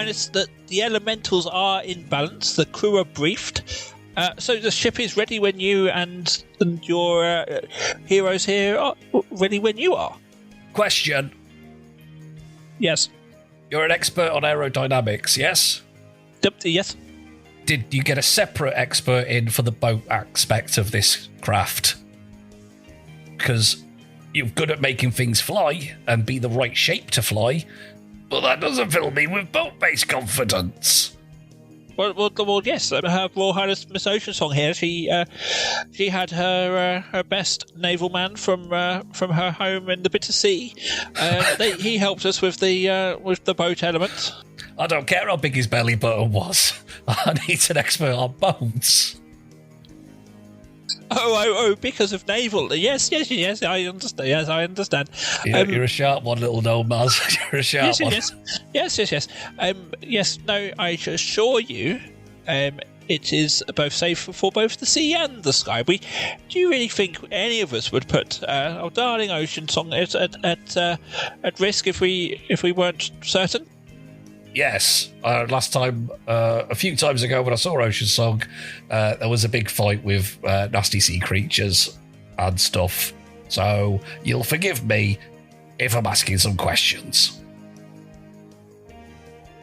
Highness, that the elementals are in balance. The crew are briefed. So the ship is ready when you and your heroes here are ready when you are. Question. Yes. You're an expert on aerodynamics, yes? Yes. Did you get a separate expert in for the boat aspect of this craft? Because you're good at making things fly and be the right shape to fly, but that doesn't fill me with boat-based confidence. Well, yes. Her Royal Highness Miss Oceansong here. She had her best naval man from her home in the Bitter Sea. He helped us with the boat element. I don't care how big his belly button was. I need an expert on boats. Oh! Because of naval. Yes. I understand. Yes, I understand. You're a sharp one, little nomad. You're a sharp one. Yes. Yes. No, I assure you, it is both safe for both the sea and the sky. Do you really think any of us would put our darling Oceansong at risk if we weren't certain? Yes. Last time, a few times ago when I saw Oceansong, there was a big fight with nasty sea creatures and stuff. So you'll forgive me if I'm asking some questions.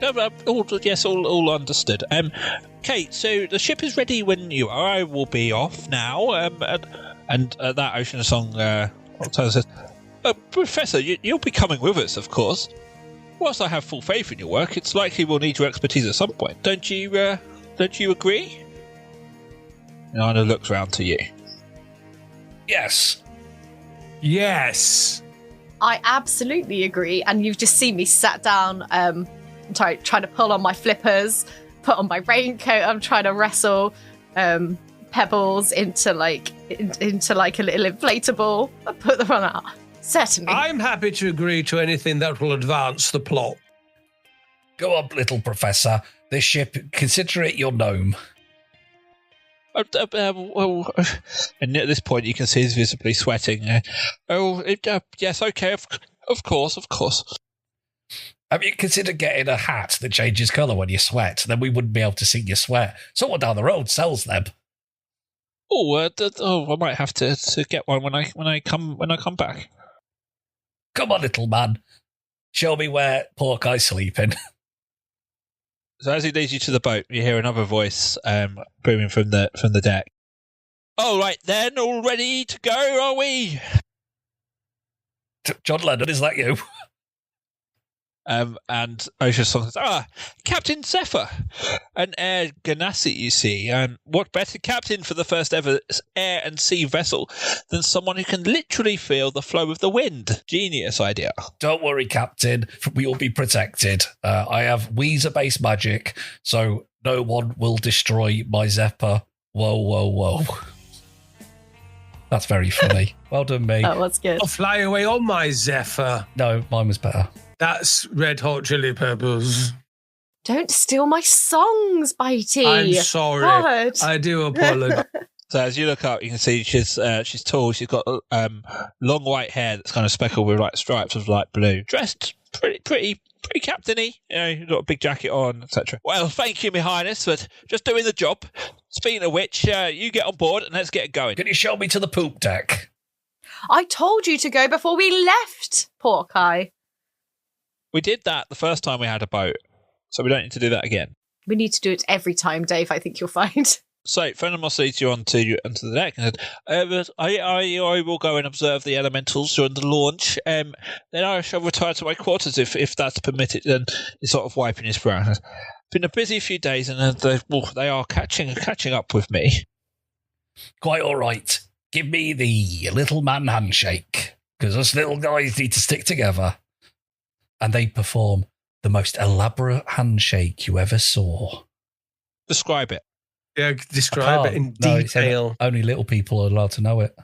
All understood. Kate, so the ship is ready when you are. I will be off now. And that Oceansong says, Professor, you'll be coming with us, of course. Whilst I have full faith in your work, it's likely we'll need your expertise at some point. Don't you agree? And Anna looks round to you. Yes. Yes. I absolutely agree. And you've just seen me sat down, trying to pull on my flippers, put on my raincoat. I'm trying to wrestle pebbles into like a little inflatable. I put them on out. Certainly. I'm happy to agree to anything that will advance the plot. Go on, little professor. This ship, consider it your gnome. And at this point, you can see he's visibly sweating. Yes, okay, of course. Have you considered getting a hat that changes colour when you sweat? Then we wouldn't be able to see you sweat. Someone down the road sells them. I might have to get one when I come back. Come on, little man. Show me where Pork Eye's sleeping. So as he leads you to the boat, you hear another voice booming from the deck. All right then, all ready to go, are we? John Lennon, is that you? And Oceansong says, Captain Zephyr, an air ganassi, you see. And what better captain for the first ever air and sea vessel than someone who can literally feel the flow of the wind? Genius idea. Don't worry, Captain. We will be protected. I have Weezer-based magic, so no one will destroy my Zephyr. Whoa. That's very funny. Well done, me. That was good. I'll fly away on my Zephyr. No, mine was better. That's Red Hot Chili Peppers. Don't steal my songs, Bitey. I'm sorry. God. I do apologize. So as you look up, you can see she's tall. She's got long white hair that's kind of speckled with like stripes of light blue. Dressed pretty captainy. You've got a big jacket on, etc. Well, thank you, my highness, but just doing the job. Speaking of which, you get on board and let's get it going. Can you show me to the poop deck? I told you to go before we left, Pork Eye. We did that the first time we had a boat, so we don't need to do that again. We need to do it every time, Dave, I think you'll find. So, Phenomos leads you onto the deck and said, I will go and observe the elementals during the launch. Then I shall retire to my quarters if that's permitted. And he's sort of wiping his brow. It's been a busy few days, and they are catching up with me. Quite all right. Give me the little man handshake, because us little guys need to stick together. And they perform the most elaborate handshake you ever saw. Describe it. Yeah, describe it in detail. Only little people are allowed to know it.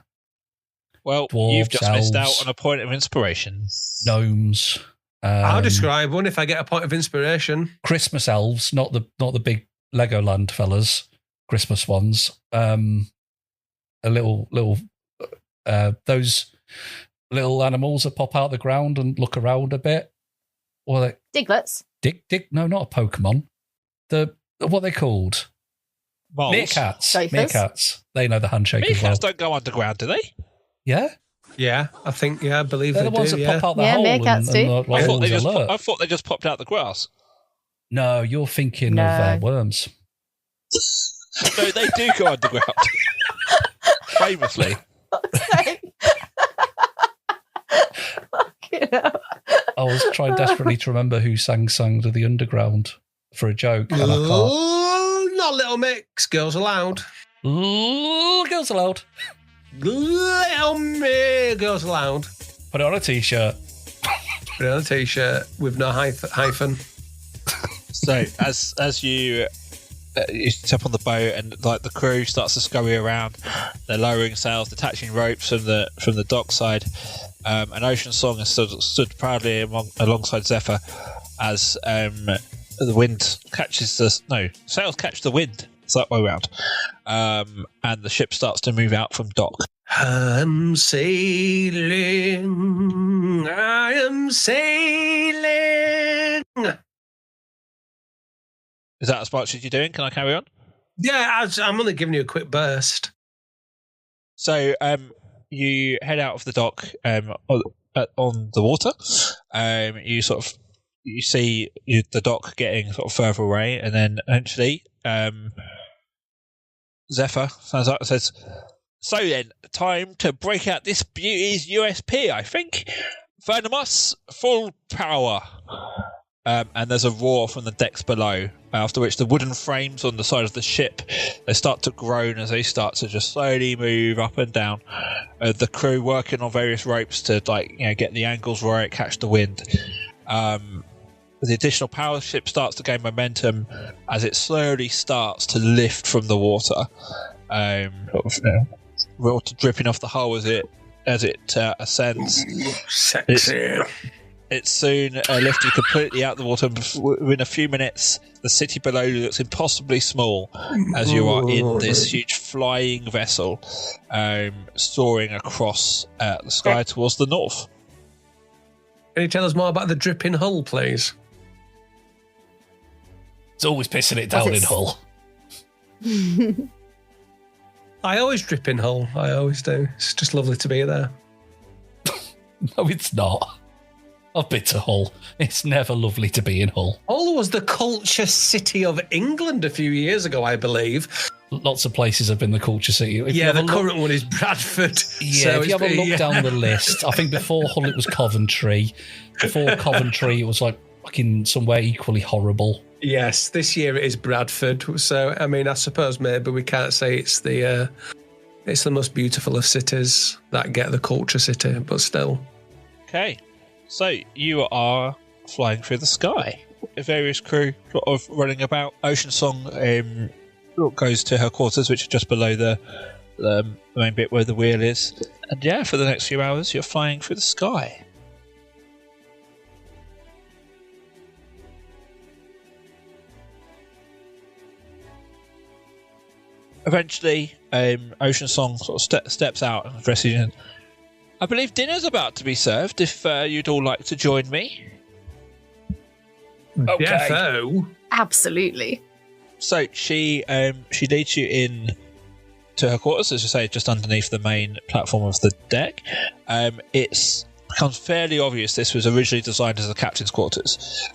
Well, Dwarves, you've just missed out elves, on a point of inspiration. Gnomes. I'll describe one if I get a point of inspiration. Christmas elves, not the big Legoland fellas. Christmas ones. Those little animals that pop out of the ground and look around a bit. Well, Diglets. Dick. No, not a Pokemon. What are they called? Moles. Meerkats. Gophers? Meerkats. They know the handshake as well. Meerkats don't go underground, do they? Yeah, Yeah, I believe they're they the ones do. that Yeah. pop out the Yeah, hole meerkats and do. like, always alert. I thought they just popped out the grass. No, you're thinking No. of worms. No, they do go underground. Famously. Fucking hell. I was trying desperately to remember who sang "Songs of the Underground" for a joke, and I can't. Oh, not Little Mix. Girls Aloud. Ooh, girls allowed. Little me. Girls Aloud. Put it on a t-shirt. Put it on a t-shirt with no hyphen. So as you step on the boat and like the crew starts to scurry around, they're lowering sails, detaching ropes from the dock side, and Ocean Song has stood proudly alongside Zephyr as the wind catches sails catch the wind. It's that way around, and the ship starts to move out from dock. I'm sailing. I am sailing. Is that as much as you're doing? Can I carry on? Yeah, I'm only giving you a quick burst. So you head out of the dock on the water. You see the dock getting sort of further away, and then eventually Zephyr stands up and says, "So then, time to break out this beauty's USP, I think. Venomous, full power." And there's a roar from the decks below, after which the wooden frames on the side of the ship, they start to groan as they start to just slowly move up and down. The crew working on various ropes to get the angles right, catch the wind. The additional power ship starts to gain momentum as it slowly starts to lift from the water. Water dripping off the hull as it ascends. Sexy. It's soon lifted completely out of the water. Within a few minutes, the city below you looks impossibly small as you are in this huge flying vessel soaring across the sky towards the north. Can you tell us more about the dripping hull, please? It's always pissing it down in Hull. I always drip in Hull. I always do. It's just lovely to be there. No, it's not. I've been to Hull. It's never lovely to be in Hull. Hull was the culture city of England a few years ago, I believe. Lots of places have been the culture city. The current one is Bradford. Yeah, so if you have a look down the list, I think before Hull it was Coventry. Before Coventry it was like fucking somewhere equally horrible. Yes, this year it is Bradford. So, I mean, I suppose maybe we can't say it's the most beautiful of cities that get the culture city, but still. Okay, so you are flying through the sky. Various crew sort of running about. Ocean Song goes to her quarters, which are just below the main bit where the wheel is. And yeah, for the next few hours, you're flying through the sky. Eventually, Ocean Song sort of steps out and addresses you. I believe dinner's about to be served. If you'd all like to join me. Okay. Defo. Absolutely. So she leads you in to her quarters, as you say, just underneath the main platform of the deck. It's becomes fairly obvious this was originally designed as a captain's quarters.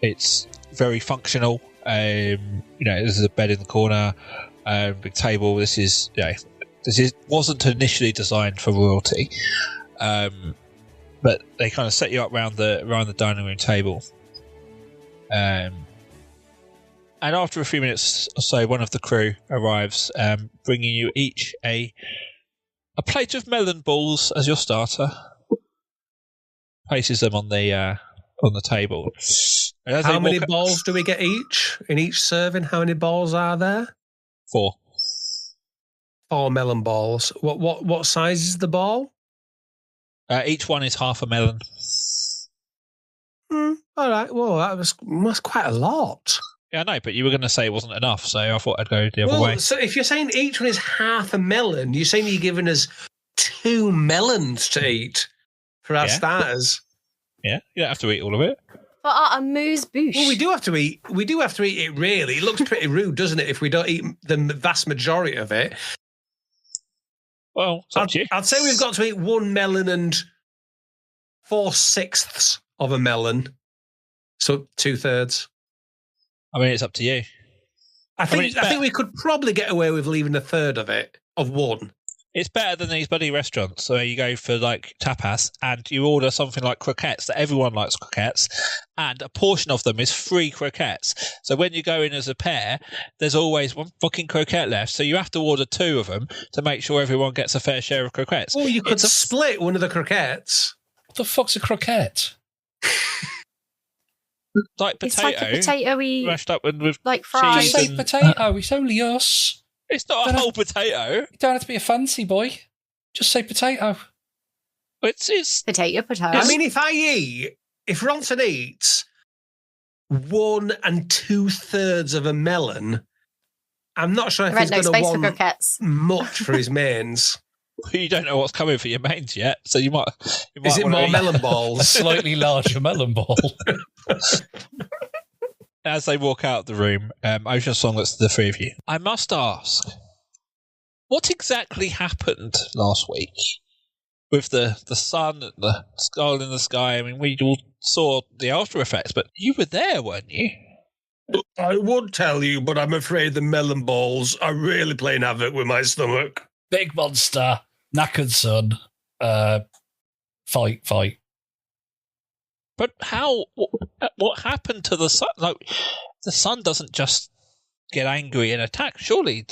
It's very functional. There's a bed in the corner, big table. This wasn't initially designed for royalty, but they kind of set you up around the dining room table. And after a few minutes or so, one of the crew arrives, bringing you each a plate of melon balls as your starter. Places them on the table. How many balls do we get each? In each serving, how many balls are there? 4. 4 melon balls. What size is the ball? Each one is half a melon. All right. Well, that's quite a lot. Yeah, I know, but you were going to say it wasn't enough, so I thought I'd go the other way. So if you're saying each one is half a melon, you're saying you're giving us 2 melons to eat for our starters. Yeah, you don't have to eat all of it. for our amuse bouche. Well, we do have to eat it, really. It looks pretty rude, doesn't it, if we don't eat the vast majority of it? Well, it's up to you. I'd say we've got to eat 1 melon and 4/6 of a melon. So 2/3. I mean, it's up to you. I think we could probably get away with leaving 1/3 of it, of one. It's better than these bloody restaurants where you go for like tapas and you order something like croquettes, that everyone likes croquettes, and a portion of them is free croquettes. So when you go in as a pair, there's always one fucking croquette left. So you have to order 2 of them to make sure everyone gets a fair share of croquettes. Well, you could split one of the croquettes. What the fuck's a croquette? Like potato, it's like a potato-y, mashed up with like fried. Just say potato. It's only us. It's not a whole potato. You don't have to be a fancy boy. Just say potato. It's potato. I mean, if Ronson eats 1 2/3 of a melon, I'm not sure if he's going to want croquettes. much for his mains. You don't know what's coming for your mains yet, so you might Is it more melon A balls? slightly larger melon ball. As they walk out of the room, Ocean Song looks to the 3 of you. I must ask, what exactly happened last week with the sun and the skull in the sky? I mean, we all saw the after effects, but you were there, weren't you? I would tell you, but I'm afraid the melon balls are really playing havoc with my stomach. Big monster, knackered sun, fight. But how? What happened to the sun? Like, the sun doesn't just get angry and attack, surely.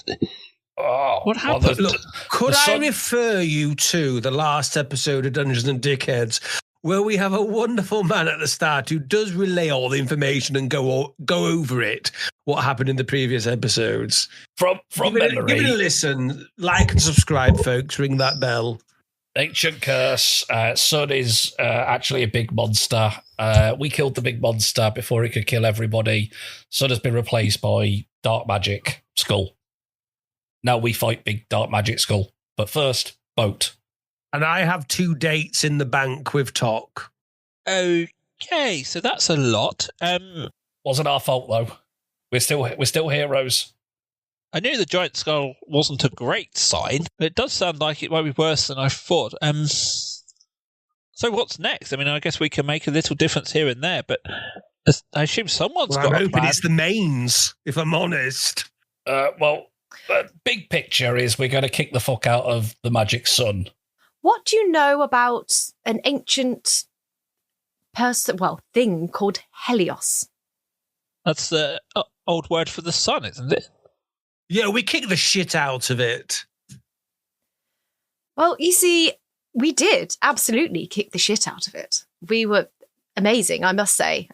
What happened? Look, could I refer you to the last episode of Dungeons and Dickheads, where we have a wonderful man at the start who does relay all the information and go over it, what happened in the previous episodes? From memory. Give it a listen. Like and subscribe, folks. Ring that bell. Ancient curse. Sun is actually a big monster. We killed the big monster before it could kill everybody. Sun has been replaced by dark magic skull. Now we fight big dark magic skull. But first, boat. And I have 2 dates in the bank with Tok. Okay, so that's a lot. Wasn't our fault though. We're still heroes. I knew the giant skull wasn't a great sign, but it does sound like it might be worse than I thought. So what's next? I mean, I guess we can make a little difference here and there, but I assume someone's got a plan. I'm hoping it's the mains, if I'm honest. Big picture is we're going to kick the fuck out of the magic sun. What do you know about an ancient thing called Helios? That's the old word for the sun, isn't it? Yeah, we kicked the shit out of it. Well, you see, we did absolutely kick the shit out of it. We were amazing, I must say,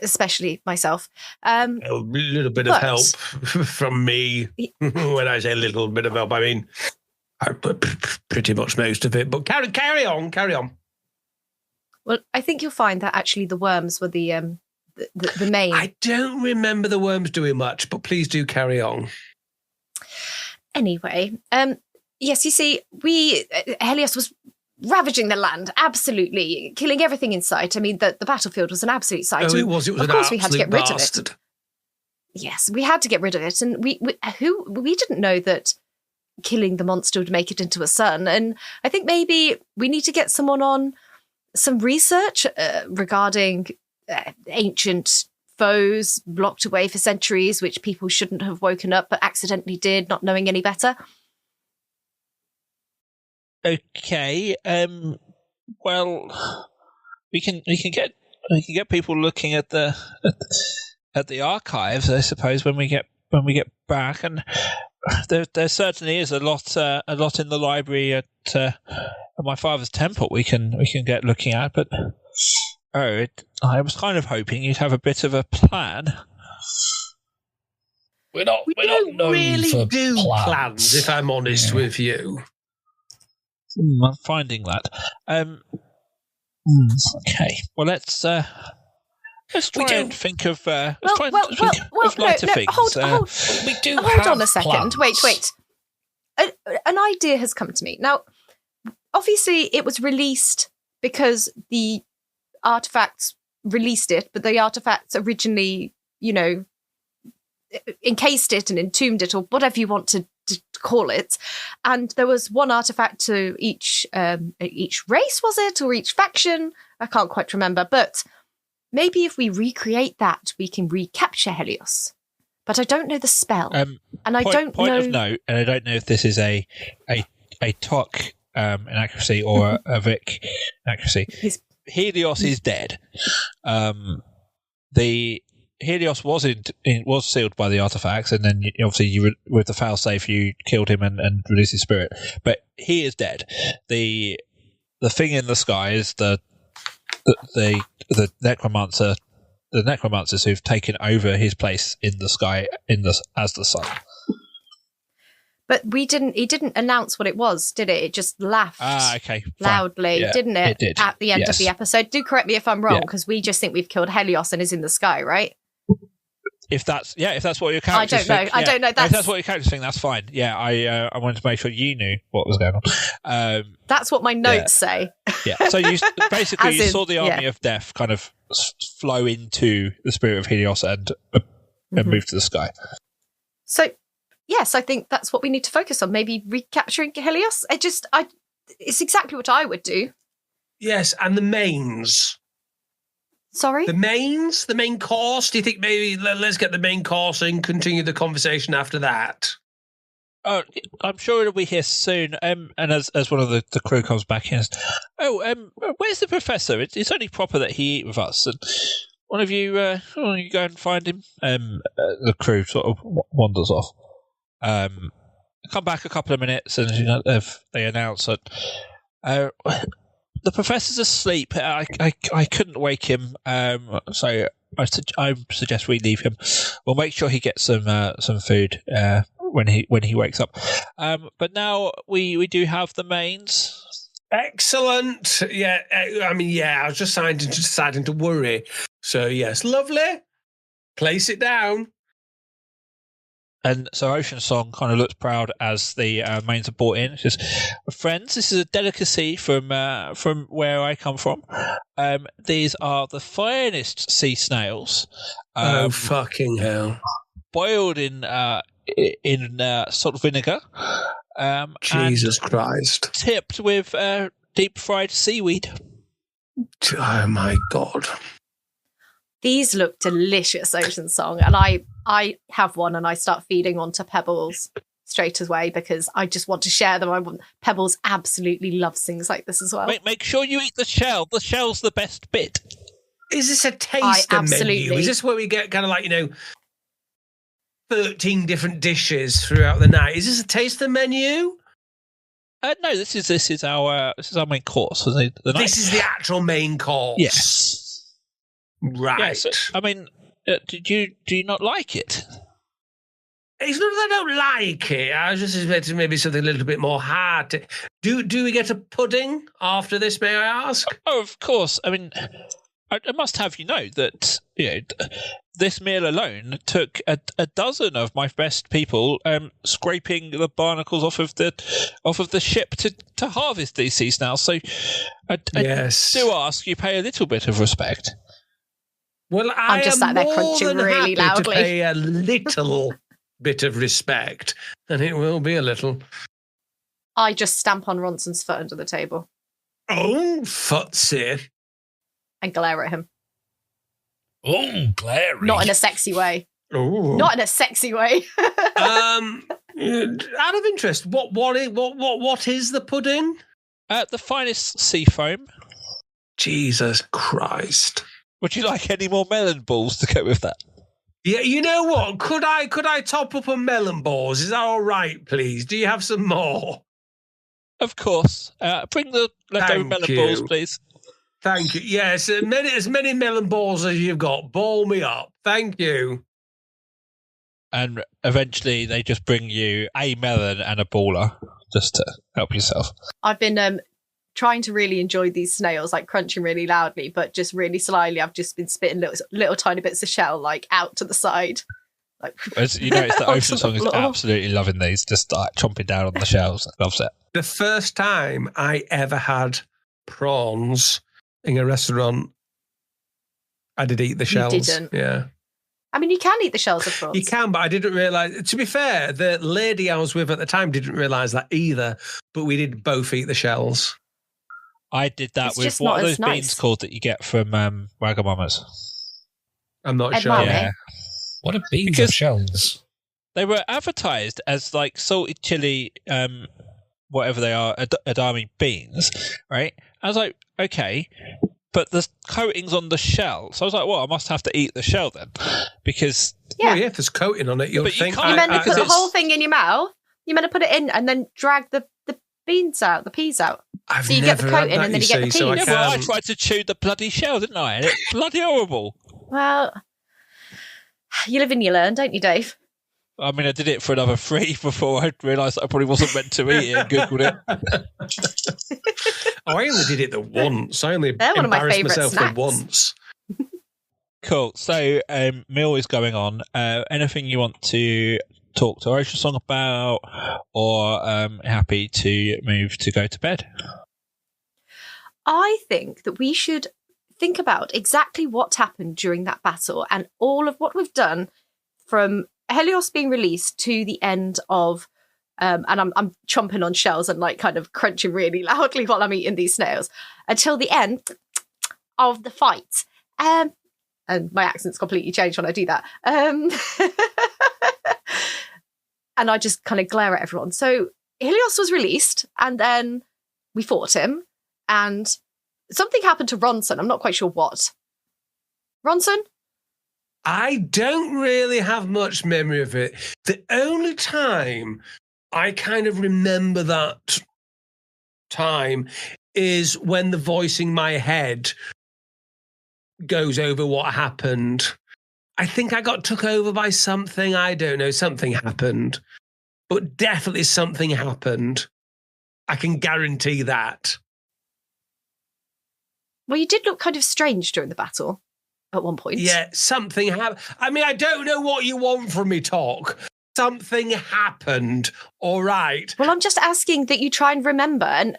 especially myself. A little bit of help from me. When I say a little bit of help, I mean pretty much most of it. But carry on. Well, I think you'll find that actually the worms were the main. I don't remember the worms doing much, but please do carry on. Anyway, yes, you see, Helios was ravaging the land, absolutely, killing everything in sight. I mean, the battlefield was an absolute sight. Oh, it was. It was of an course, we had to get rid bastard. of it. Yes, we had to get rid of it, and we didn't know that killing the monster would make it into a sun. And I think maybe we need to get someone on some research regarding ancient foes locked away for centuries, which people shouldn't have woken up but accidentally did, not knowing any better. Okay. Well, we can get people looking at the archives, I suppose, when we get back, and there certainly is a lot in the library at my father's temple we can get looking at, but I was kind of hoping you'd have a bit of a plan. We don't really do plans, if I'm honest with you. I'm finding that. Okay. Well, let's try and think of lighter things. Hold on a second. Plans. Wait. An idea has come to me. Now, obviously, it was released because the artifacts released it, but the artifacts originally, encased it and entombed it, or whatever you want to call it. And there was one artifact to each race, was it, or each faction? I can't quite remember. But maybe if we recreate that, we can recapture Helios. But I don't know the spell, and I don't know. Point of note, and I don't know if this is a Tok inaccuracy or a Vic inaccuracy. Helios is dead. The Helios was was sealed by the artifacts, and then obviously with the failsafe you killed him and released his spirit. But he is dead. The thing in the sky is the necromancer. The necromancers who've taken over his place in the sky as the sun. But he didn't announce what it was, did it? It just laughed okay, loudly, yeah, didn't it? It did. At the end of the episode. Do correct me if I'm wrong, because we just think we've killed Helios and is in the sky, right? If that's what your characters think. I don't know. If that's what your characters think, that's fine. Yeah, I wanted to make sure you knew what was going on. That's what my notes say. Yeah. So you basically saw the army of death kind of flow into the spirit of Helios and move to the sky. So yes, I think that's what we need to focus on. Maybe recapturing Helios. It's exactly what I would do. Yes, and the mains. Sorry? The main course. Do you think maybe let's get the main course and continue the conversation after that? Oh, I'm sure it'll be here soon. And as one of the crew comes back in, where's the professor? It's only proper that he eat with us. And one of you go and find him. The crew sort of wanders off. Come back a couple of minutes, and they announce that the professor's asleep. I couldn't wake him, so I suggest we leave him. We'll make sure he gets some food when he wakes up. But now we do have the mains. Excellent. Yeah, I was just starting to worry. So yes, lovely. Place it down. And so Ocean Song kind of looks proud as the mains are brought in. She says, "Friends, this is a delicacy from where I come from. These are the finest sea snails. Oh fucking hell! Boiled in salt vinegar. Jesus Christ! Tipped with deep fried seaweed. Oh my God! These look delicious, Ocean Song, and I have one and I start feeding onto Pebbles straight away because I just want to share them. Pebbles absolutely loves things like this as well. Make sure you eat the shell. The shell's the best bit. Is this a taster menu? Is this where we get kind of 13 different dishes throughout the night? Is this a taster menu? No, this is our main course. This is the actual main course. Yes. Right. Yes. Do you not like it? It's not that I don't like it. I was just expecting maybe something a little bit more hard. Do we get a pudding after this, may I ask? Oh, of course. I mean, I must have you know that this meal alone took a dozen of my best people scraping the barnacles off of the ship to harvest these sea snails. So I do ask you pay a little bit of respect. Well, I'm just sat there crunching really loudly to pay a little bit of respect, and it will be a little. I just stamp on Ronson's foot under the table. Oh, footsie. And glare at him. Oh, glare. Not in a sexy way. Oh. Not in a sexy way. Out of interest, what is the pudding? The finest sea foam. Jesus Christ. Would you like any more melon balls to go with that? Yeah, you know what? Could I top up on melon balls? Is that all right, please? Do you have some more? Of course. Bring the leftover melon balls, please. Thank you. Yes, as many melon balls as you've got. Ball me up. Thank you. And eventually they just bring you a melon and a baller just to help yourself. I've been trying to really enjoy these snails, like crunching really loudly, but just really slyly. I've just been spitting little tiny bits of shell out to the side. As you notice that Ocean Song is absolutely loving these, just chomping down on the shells. Loves it. The first time I ever had prawns in a restaurant I did eat the shells. You didn't. Yeah. I mean, you can eat the shells of prawns. You can, but I didn't realise. To be fair, the lady I was with at the time didn't realise that either, but we did both eat the shells. I did that It's with just what not are those as nice. beans called that you get from Wagamama's? I'm not sure. Edamame. Yeah. What are beans Because- of shells? They were advertised as like salted chili, whatever they are, edamame beans, right? I was like, okay, but the coating's on the shell. So I was like, well, I must have to eat the shell then, because Yeah. Well, yeah, if there's coating on it, you'll But you think. can't- You meant to because put the it's- whole thing in your mouth. You meant to put it in and then drag the beans out, the peas out. I've so you get the never had coating that, and then you get the see, so I peas. yeah, well, I can't. tried to chew the bloody shell, didn't I? And it's bloody horrible. Well, you live and you learn, don't you, Dave? I mean, I did it for another 3 before I realised I probably wasn't meant to eat it and Googled it. Oh, I only did it the once. I only They're one of my embarrassed favourite myself snacks. the once. Cool. So, meal is going on. Anything you want to talk to Ocean Song about, or happy to move to go to bed? I think that we should think about exactly what happened during that battle and all of what we've done from Helios being released to the end of and I'm chomping on shells and like kind of crunching really loudly while I'm eating these snails until the end of the fight. And my accent's completely changed when I do that. And I just kind of glare at everyone. So Helios was released and then we fought him and something happened to Ronson. I'm not quite sure what. Ronson? I don't really have much memory of it. The only time I kind of remember that time is when the voice in my head goes over what happened. I think I got took over by something. I don't know. Something happened. But definitely something happened. I can guarantee that. Well, you did look kind of strange during the battle at one point. Yeah, something happened. I mean, I don't know what you want from me, Talk. Something happened, all right. Well, I'm just asking that you try and remember, and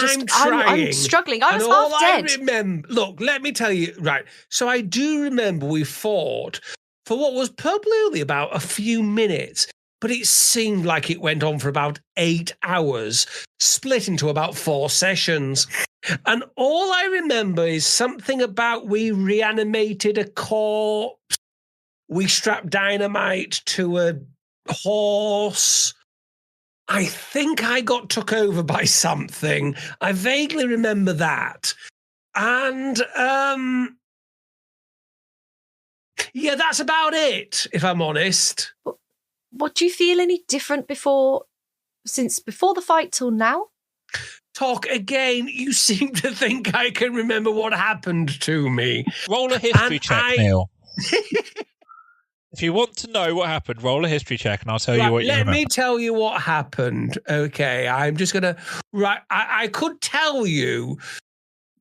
just, I'm trying. I'm struggling. I was And all half dead. I remember, look, let me tell you, right. So I do remember we fought for what was probably only about a few minutes, but it seemed like it went on for about 8 hours, split into about 4 sessions. And all I remember is something about we reanimated a corpse, we strapped dynamite to a horse. I think I got took over by something. I vaguely remember that. And yeah, that's about it, if I'm honest. What do you feel any different before the fight till now? Talk again. You seem to think I can remember what happened to me. Roll a history And check, Neil. If you want to know what happened, roll a history check and I'll tell you what you remember. Let me tell you what happened. Okay, I'm just going to... Right, I could tell you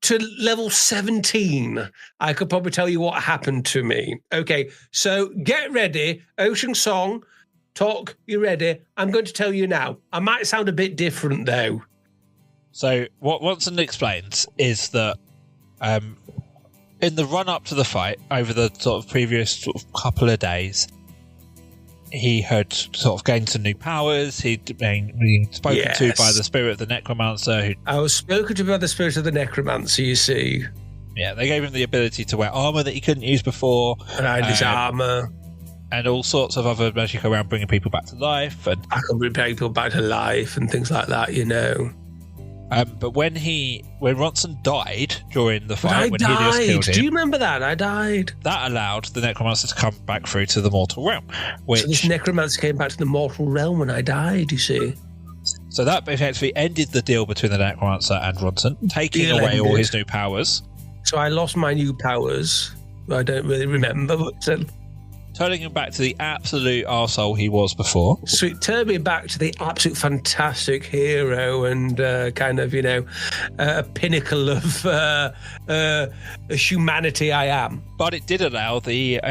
to level 17. I could probably tell you what happened to me. Okay, so get ready. Ocean Song, Talk, you ready? I'm going to tell you now. I might sound a bit different, though. So what Watson explains is that in the run-up to the fight, over the sort of previous sort of couple of days, he had sort of gained some new powers. He'd been spoken to by the spirit of the necromancer. I was spoken to by the spirit of the necromancer, you see. Yeah, they gave him the ability to wear armour that he couldn't use before. And I had his armour. And all sorts of other magic around bringing people back to life. And I can bring people back to life and things like that, you know. but when Ronson died during the But fight, I when Helios died. killed him, Do you remember that? I died. that allowed the necromancer to come back through to the mortal realm. So this necromancer came back to the mortal realm when I died, you see. So that effectively ended the deal between the necromancer and Ronson, taking Deal away all ended. his new powers. So I lost my new powers. I don't really remember, but Turning him back to the absolute arsehole he was before. sweet, turn me back to the absolute fantastic hero and kind of, you know, a pinnacle of humanity I am. But it did allow the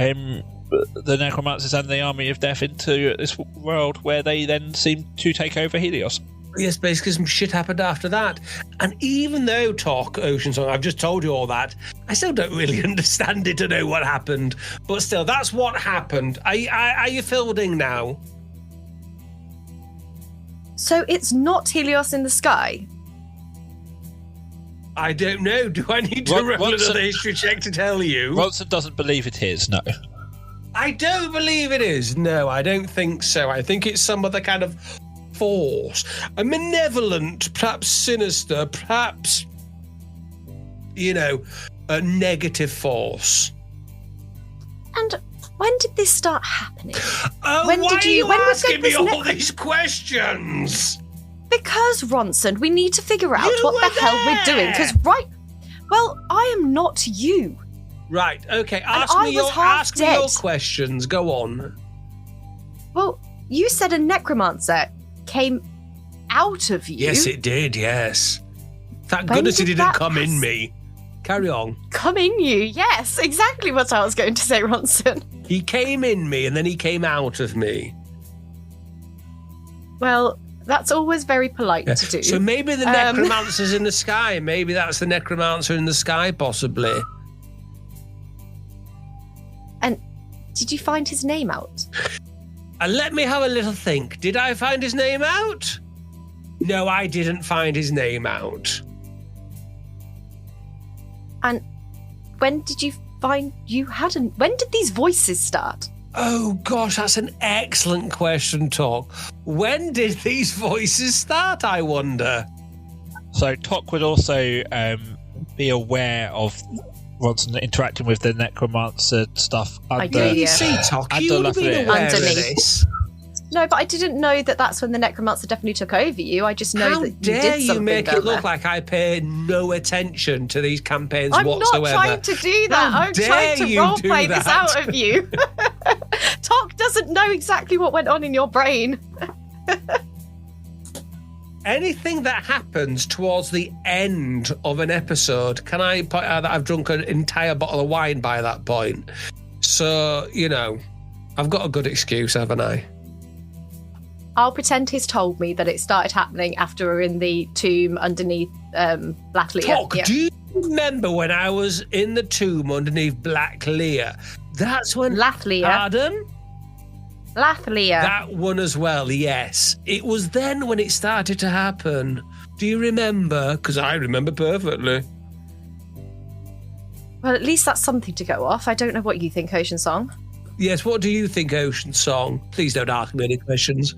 necromancers and the army of death into this world where they then seemed to take over Helios. Yes, basically some shit happened after that. And even though Ocean Song, I've just told you all that, I still don't really understand it to know what happened. But still, that's what happened. Are you filled in now? So it's not Helios in the sky? I don't know. Do I need to roll another history check to tell you? Ronson doesn't believe it is, no. I don't believe it is. No, I don't think so. I think it's some other kind of force. A malevolent, perhaps sinister, perhaps, a negative force. And when did this start happening? Oh, when why did are you asking me this all these questions? Because, Ronson, we need to figure out what the hell we're doing. Because, I am not you. Right, okay, ask me your questions. Go on. Well, you said a necromancer came out of you. Yes, it did, yes. Thank goodness it didn't come in me. Carry on. Come in you, yes, exactly what I was going to say, Ronson. He came in me and then he came out of me. Well, that's always very polite to do. So maybe the necromancer's in the sky. Maybe that's the necromancer in the sky, possibly. And did you find his name out? Let me have a little think. Did I find his name out? No, I didn't find his name out. And when did you find you hadn't? When did these voices start? Oh, gosh, that's an excellent question, Talk. When did these voices start, I wonder? So Tok would also be aware of Ronson interacting with the necromancer stuff. You see, Tok, you would have been aware of this. No, but I didn't know that that's when the necromancer definitely took over you. I just know that you did something. How dare you make it look like I pay no attention to these campaigns whatsoever? I'm not trying to do that. I'm trying to roleplay this out of you. Tok doesn't know exactly what went on in your brain. Anything that happens towards the end of an episode, can I point out that I've drunk an entire bottle of wine by that point? So, I've got a good excuse, haven't I? I'll pretend he's told me that it started happening after we're in the tomb underneath Black Lear. Tok, do you remember when I was in the tomb underneath Black Lear? That's when... Lathlear. Pardon? Lathlear. That one as well, yes. It was then when it started to happen. Do you remember? Because I remember perfectly. Well, at least that's something to go off. I don't know what you think, Ocean Song. Yes, what do you think, Ocean Song? Please don't ask me any questions.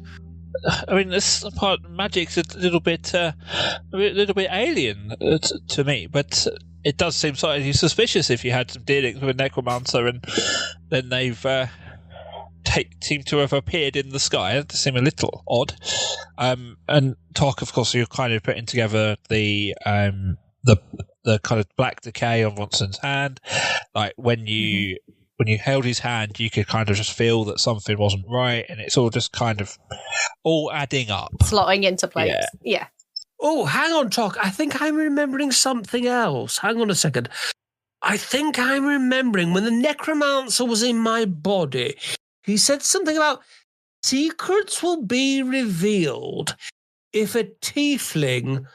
I mean, this part of magic's a little bit alien to me, but it does seem slightly suspicious if you had some dealings with a necromancer and then they've seem to have appeared in the sky. It does seem a little odd. And Tok, of course, you're kind of putting together the kind of black decay on Ronson's hand, like when you held his hand, you could kind of just feel that something wasn't right, and it's all just kind of all adding up. Slotting into place. Yeah. Oh, hang on, Tok. I think I'm remembering something else. Hang on a second. I think I'm remembering when the necromancer was in my body, he said something about secrets will be revealed if a tiefling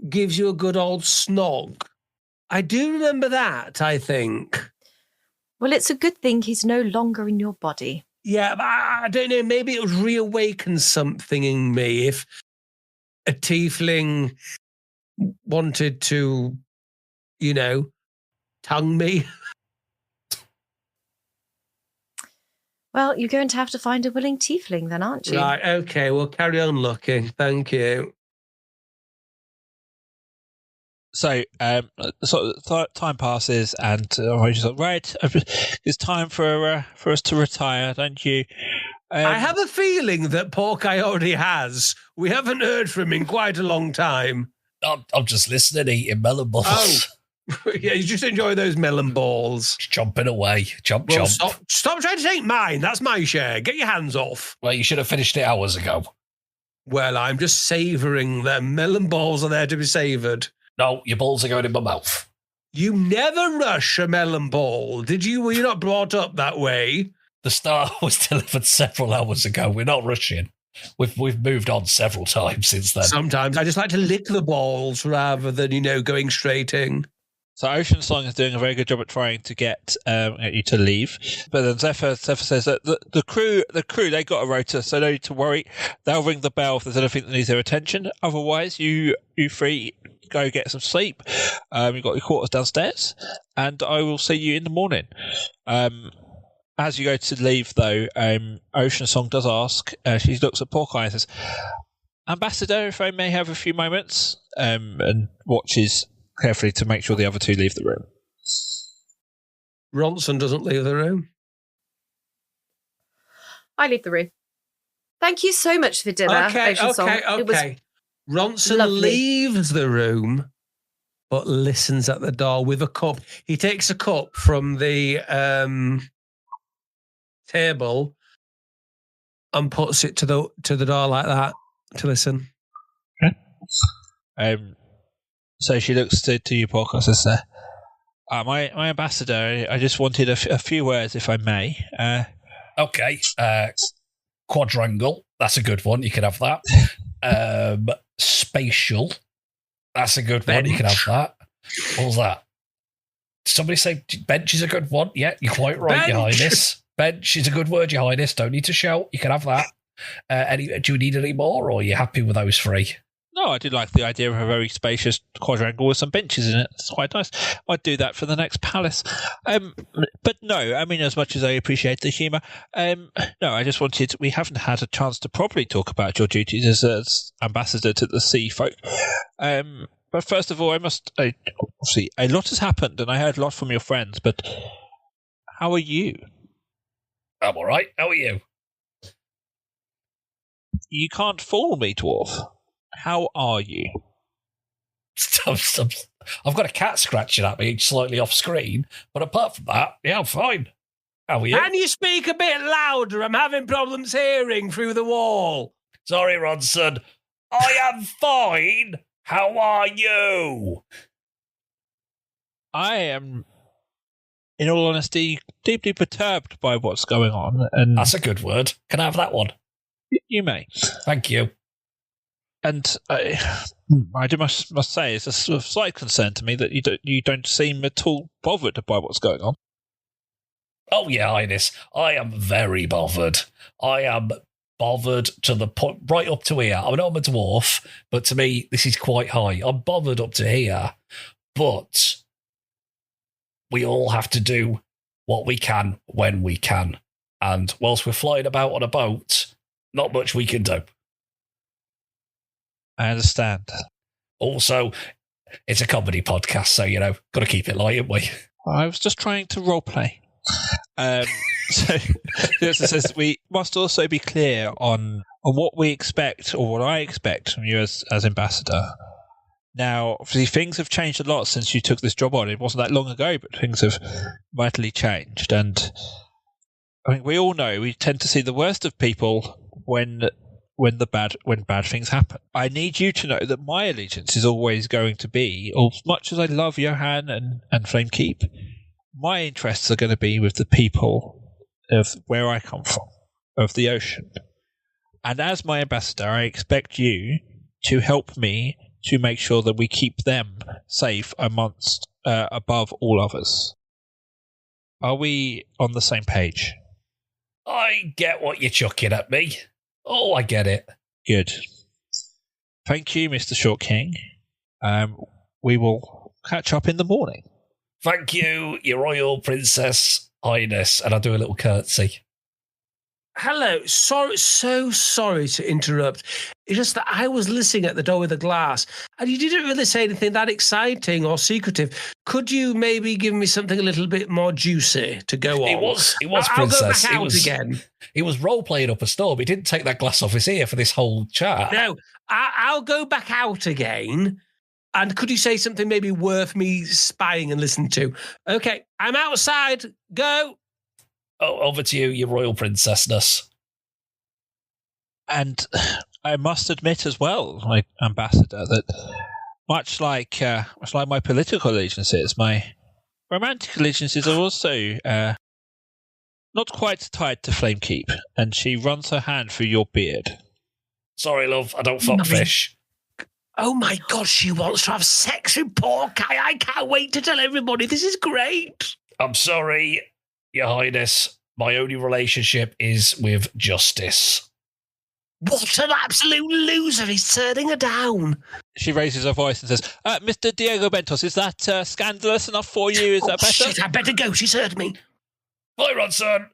gives you a good old snog. I do remember that, I think. Well, it's a good thing he's no longer in your body. Yeah, but I don't know. Maybe it would reawaken something in me if a tiefling wanted to, tongue me. Well, you're going to have to find a willing tiefling then, aren't you? Right, okay. We'll carry on looking. Thank you. So, time passes, and right, it's time for us to retire, don't you? I have a feeling that Pork already has. We haven't heard from him in quite a long time. I'm just listening, eating melon balls. Oh, yeah, you just enjoy those melon balls. Just chomping away. Chomp. Stop trying to take mine. That's my share. Get your hands off. Well, you should have finished it hours ago. Well, I'm just savouring them. Melon balls are there to be savoured. No, your balls are going in my mouth. You never rush a melon ball, did you? Were you not brought up that way? The star was delivered several hours ago. We're not rushing. We've moved on several times since then. Sometimes I just like to lick the balls rather than, going straight in. So Ocean Song is doing a very good job at trying to get you to leave, but then Zephyr says that the crew they got a rota, so no need to worry. They'll ring the bell if there's anything that needs their attention. Otherwise, you three go get some sleep. You've got your quarters downstairs, and I will see you in the morning. As you go to leave, though, Ocean Song does ask. She looks at Porkeye and says, "Ambassador, if I may have a few moments," and watches carefully to make sure the other two leave the room. Ronson doesn't leave the room. I leave the room. Thank you so much for dinner, Ocean Song. It was Ronson lovely. leaves the room, but listens at the door with a cup. He takes a cup from the table and puts it to the door like that to listen. Okay. So she looks to you, Porkeye, and says, my ambassador, I just wanted a few words, if I may. Okay. Quadrangle. That's a good one. You can have that. Spatial. That's a good one. You can have that. What was that? Did somebody say bench is a good one? Yeah, you're quite right, Your Highness. Bench is a good word, Your Highness. Don't need to shout. You can have that. Do you need any more, or are you happy with those three? No, I did like the idea of a very spacious quadrangle with some benches in it. It's quite nice. I'd do that for the next palace. But no, I mean, as much as I appreciate the humour, no, I just wanted... We haven't had a chance to properly talk about your duties as ambassador to the sea folk. But first of all, obviously, a lot has happened, and I heard a lot from your friends, but how are you? I'm all right. How are you? You can't fool me, dwarf. How are you? I've got a cat scratching at me slightly off screen, but apart from that, yeah, I'm fine. How are you? Can you speak a bit louder? I'm having problems hearing through the wall. Sorry, Ronson. I am fine. How are you? I am, in all honesty, deeply perturbed by what's going on. And that's a good word. Can I have that one? You may. Thank you. And I must say, it's a sort of slight concern to me that you don't seem at all bothered by what's going on. Oh, yeah, Highness. I am very bothered. I am bothered to the point, right up to here. I know I'm a dwarf, but to me, this is quite high. I'm bothered up to here, but we all have to do what we can when we can. And whilst we're flying about on a boat, not much we can do. I understand. Also, it's a comedy podcast, so, got to keep it light, haven't we? I was just trying to roleplay. So, this says we must also be clear on what we expect, or what I expect from you as ambassador. Now, obviously, things have changed a lot since you took this job on. It wasn't that long ago, but things have vitally changed. And I mean, we all know we tend to see the worst of people when bad things happen. I need you to know that my allegiance is always going to be, as much as I love Johan and Flamekeep, my interests are going to be with the people of where I come from, of the ocean. And as my ambassador, I expect you to help me to make sure that we keep them safe amongst above all others. Are we on the same page? I get what you're chucking at me. Oh, I get it. Good. Thank you, Mr. Short King. We will catch up in the morning. Thank you, Your Royal Princess Highness. And I'll do a little curtsy. Hello. So sorry to interrupt. It's just that I was listening at the door with the glass, and you didn't really say anything that exciting or secretive. Could you maybe give me something a little bit more juicy to go on? It was Princess. I'll go back out again. He was role-playing up a storm. He didn't take that glass off his ear for this whole chat. No, I'll go back out again. And could you say something maybe worth me spying and listening to? Okay, I'm outside. Go. Oh, over to you, Your Royal Princessness. And I must admit as well, my ambassador, that much like my political allegiances, my romantic allegiances are also not quite tied to Flamekeep. And she runs her hand through your beard. Sorry, love, I don't fuck Mummy. fish. Oh my God, she wants to have sex with Porky. I can't wait to tell everybody. This is great. I'm sorry, Your Highness. My only relationship is with Justice. What an absolute loser. He's turning her down. She raises her voice and says, Mr. Diego Bentos, is that scandalous enough for you? Is that better? Shit, I better go. She's heard me. Bye, Ronson.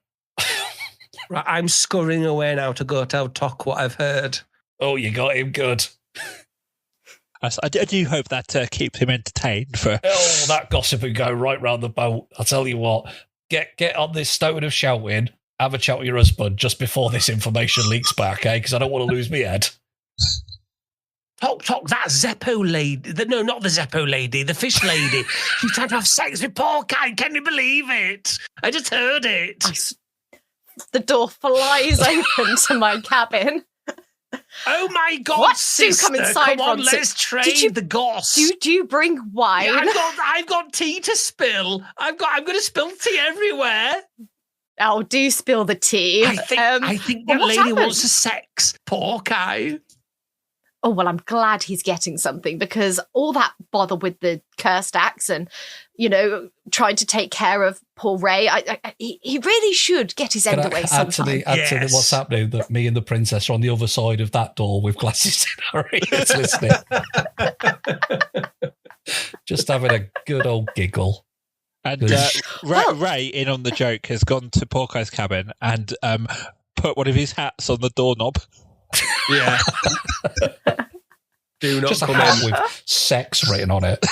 Right, I'm scurrying away now to go tell Tok what I've heard. Oh, you got him good. I do hope that keeps him entertained for... Oh, that gossip would go right round the boat. I'll tell you what. Get on this stone of shouting. Have a chat with your husband just before this information leaks back, eh? Because I don't want to lose my head. Tok, that Zeppo lady. No, not the Zeppo lady, the fish lady. She's trying to have sex with Porky. Can you believe it? I just heard it. The door flies open to my cabin. Oh my God, What? sister! Do come inside, Come on, Ronson. let's trade the goss. Do you bring wine? Yeah, I've got tea to spill. I'm going to spill tea everywhere. Oh, do spill the tea. I think that what lady happened? wants to sex Porky. Oh, well, I'm glad he's getting something, because all that bother with the cursed axe and, trying to take care of poor Ray, he really should get his end away sometime. Add to what's happening, that me and the princess are on the other side of that door with glasses in our ears listening. Just having a good old giggle. And Ray, in on the joke, has gone to Porky's cabin and put one of his hats on the doorknob. Yeah. Do not just a come hat in. with sex written on it.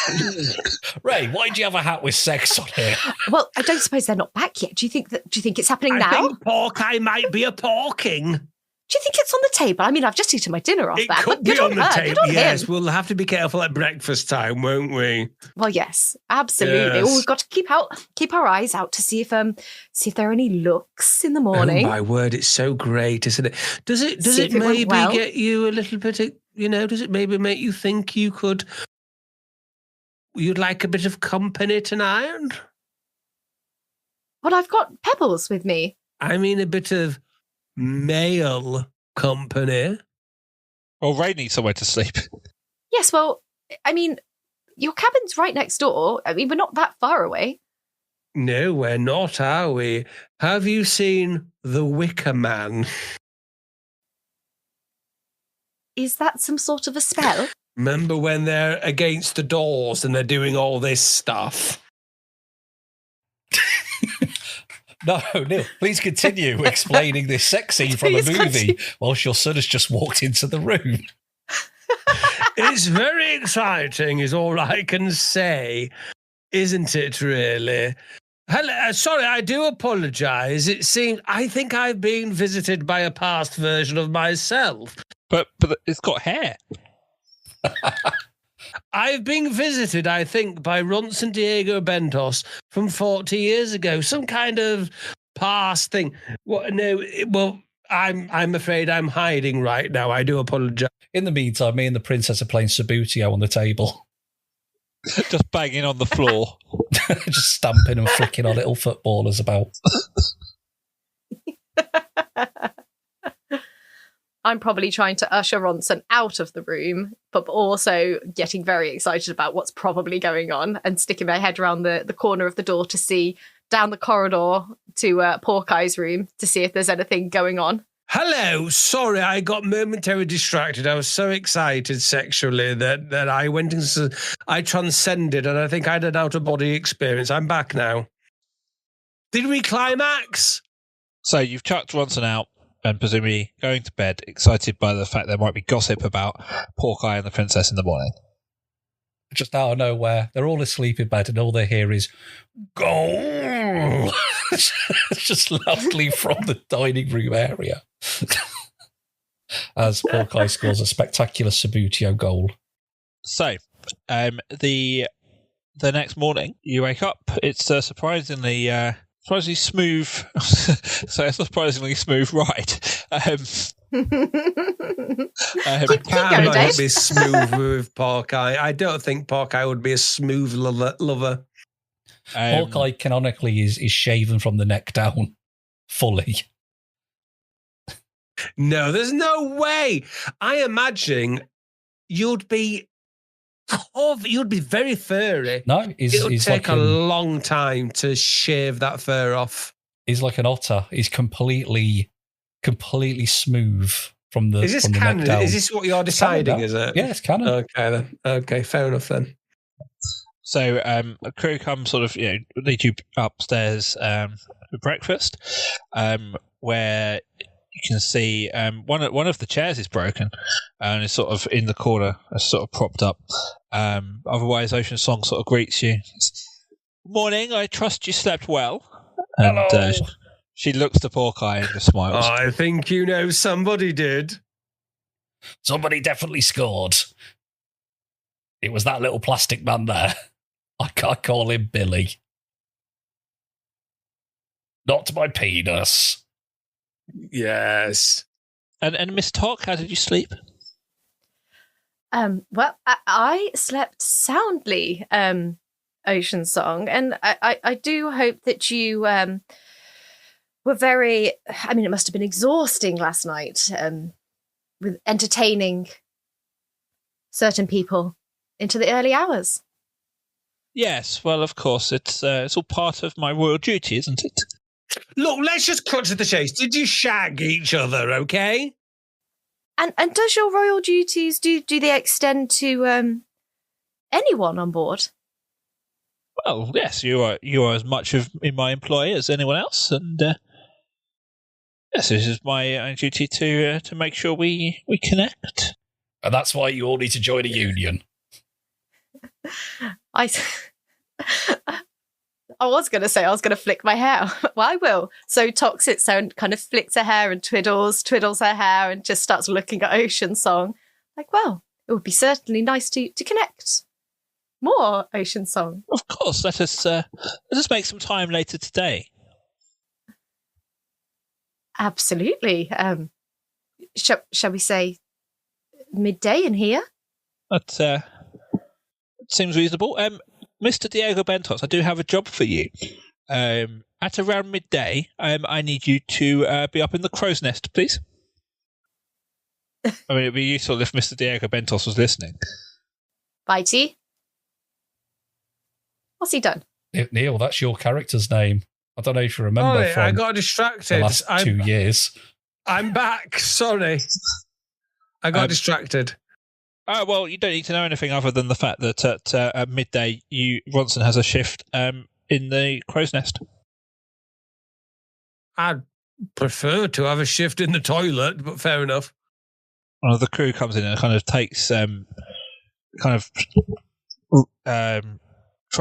Ray, why do you have a hat with sex on it? Well, I don't suppose they're not back yet. Do you think it's happening now? I think Porky might be a porking. Do you think it's on the table? I mean, I've just eaten my dinner off It that. could But be good on the her, table. good on Yes, him. we'll have to be careful at breakfast time, won't we? Well, yes, absolutely. Yes. Oh, we've got to keep our eyes out to see if there are any looks in the morning. Oh my word, it's so great, isn't it? Does it See if it went maybe well. get you a little bit of, does it maybe make you think you'd like a bit of company tonight? Well, I've got Pebbles with me. I mean a bit of male company. Well, Ray needs somewhere to sleep. Yes, well, I mean, your cabin's right next door. I mean, we're not that far away. No, we're not, are we? Have you seen The Wicker Man? Is that some sort of a spell? Remember when they're against the doors and they're doing all this stuff? No, Neil, please continue explaining this sex scene from a Please movie continue. whilst your son has just walked into the room. It's very exciting, is all I can say. Isn't it, really? Hello, sorry, I do apologise. It seems I think I've been visited by a past version of myself. But it's got hair. I've been visited, I think, by Ronson Diego Bentos from 40 years ago. Some kind of past thing. I'm afraid I'm hiding right now. I do apologise. In the meantime, me and the princess are playing Sabutio on the table. Just banging on the floor. Just stamping and flicking our little footballers about. I'm probably trying to usher Ronson out of the room, but also getting very excited about what's probably going on and sticking my head around the corner of the door to see down the corridor to Porky's room to see if there's anything going on. Hello, sorry, I got momentarily distracted. I was so excited sexually that I went into, I transcended, and I think I had an out-of-body experience. I'm back now. Did we climax? So you've chucked Ronson out and presumably going to bed, excited by the fact there might be gossip about Porky and the princess in the morning. Just out of nowhere, they're all asleep in bed and all they hear is "Goal!" just loudly from the dining room area. As Porky scores a spectacular Sabutio goal. So, the next morning you wake up. It's surprisingly smooth. So a surprisingly smooth ride. I Keep going, might Dave. be smooth with Porky. I don't think Porky would be a smooth lover. Porky canonically is shaven from the neck down fully. No, there's no way. I imagine you'd be very furry. No, It would he's take like a long time to shave that fur off. He's like an otter. He's completely smooth from the. Is this from the canon? neck down. Is this what you're deciding? Is it? Yeah, it's canon. Okay then. Okay, fair enough then. So a crew comes sort of, lead you upstairs for breakfast, where you can see one of the chairs is broken and it's sort of in the corner, sort of propped up. Otherwise, Ocean Song sort of greets you. Morning, I trust you slept well. And she looks to Porkeye and just smiles. I think you know somebody did. Somebody definitely scored. It was that little plastic man there. I call him Billy. Not my penis. Yes. And Miss Tock, how did you sleep? Well, I slept soundly, Ocean Song, and I do hope that you were very. I mean, it must have been exhausting last night, with entertaining certain people into the early hours. Yes, well, of course, it's all part of my royal duty, isn't it? Look, let's just cut to the chase. Did you shag each other, okay? And does your royal duties, do they extend to anyone on board? Well, yes, you are as much in my employ as anyone else, and yes, it is my duty to make sure we connect. And that's why you all need to join a union. I was going to say I was going to flick my hair. Well, I will. So Tox sits there and kind of flicks her hair and twiddles her hair and just starts looking at Ocean Song. Like, well, it would be certainly nice to connect. More Ocean Song. Of course, let us make some time later today. Absolutely. Shall we say midday in here? That seems reasonable. Mr. Diego Bentos, I do have a job for you. At around midday, I need you to be up in the crow's nest, please. I mean, it'd be useful if Mr. Diego Bentos was listening. Bitey. What's he done? Neil, that's your character's name. I don't know if you remember from I got distracted. the last 2 years. I'm back. Sorry. I got distracted. Oh, well, you don't need to know anything other than the fact that at midday, Ronson has a shift in the crow's nest. I'd prefer to have a shift in the toilet, but fair enough. One of the crew comes in and kind of takes, try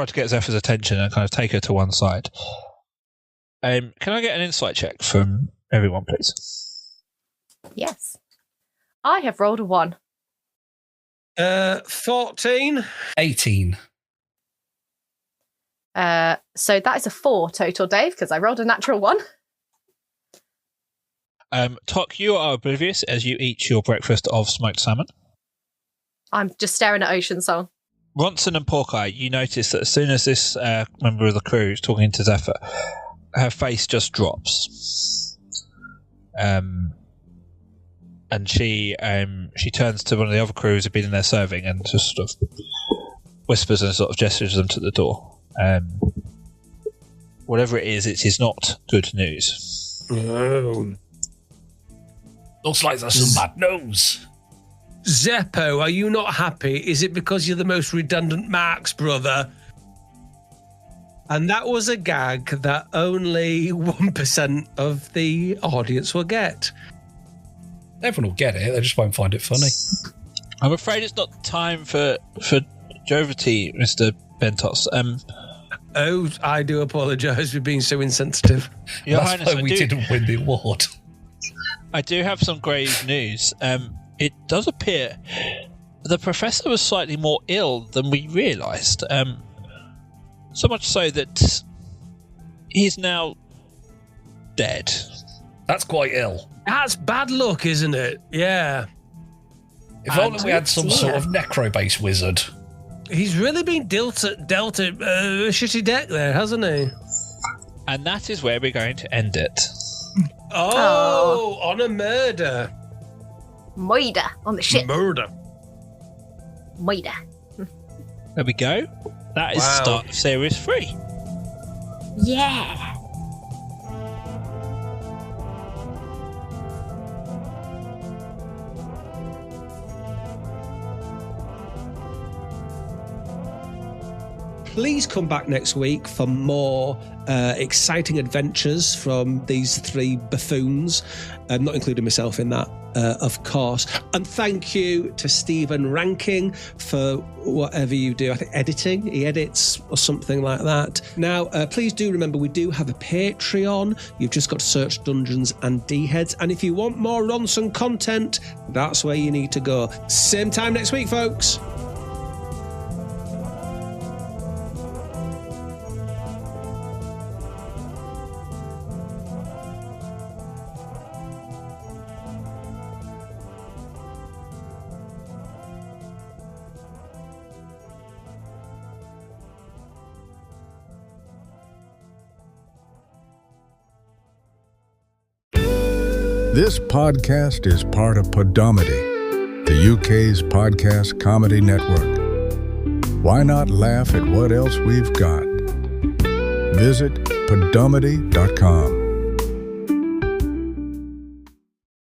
to get Zephyr's attention and kind of take her to one side. Can I get an insight check from everyone, please? Yes. I have rolled a 1. 14. 18. So that is a 4 total, Dave, because I rolled a natural 1. Tok, you are oblivious as you eat your breakfast of smoked salmon. I'm just staring at Ocean Song. Ronson and Porkeye, you notice that as soon as this member of the crew is talking to Zephyr, her face just drops. And she turns to one of the other crews who've been in there serving and just sort of whispers and sort of gestures them to the door. Whatever it is not good news. Oh. Looks like there's some bad news. Zeppo, are you not happy? Is it because you're the most redundant Marx brother? And that was a gag that only 1% of the audience will get. Everyone will get it, they just won't find it funny. I'm afraid it's not time for joviality, Mr. Bentos. Oh, I do apologise for being so insensitive. Your That's Highness, why we didn't win the award. I do have some grave news. It does appear the professor was slightly more ill than we realised. So much so that he's now dead. That's quite ill. That's bad luck, isn't it? Yeah. If only we had some sort of necro-based wizard. He's really been dealt a shitty deck there, hasn't he? And that is where we're going to end it. Oh, on a murder. Murder on the ship. Murder. Murder. There we go. That is Wow. start of series 3. Yeah. Please come back next week for more exciting adventures from these 3 buffoons, not including myself in that, of course. And thank you to Stephen Ranking for whatever you do. I think editing, he edits or something like that. Now, please do remember we do have a Patreon. You've just got to search Dungeons and D-Heads. And if you want more Ronson content, that's where you need to go. Same time next week, folks. This podcast is part of Podomedy, the UK's podcast comedy network. Why not laugh at what else we've got? Visit podomedy.com.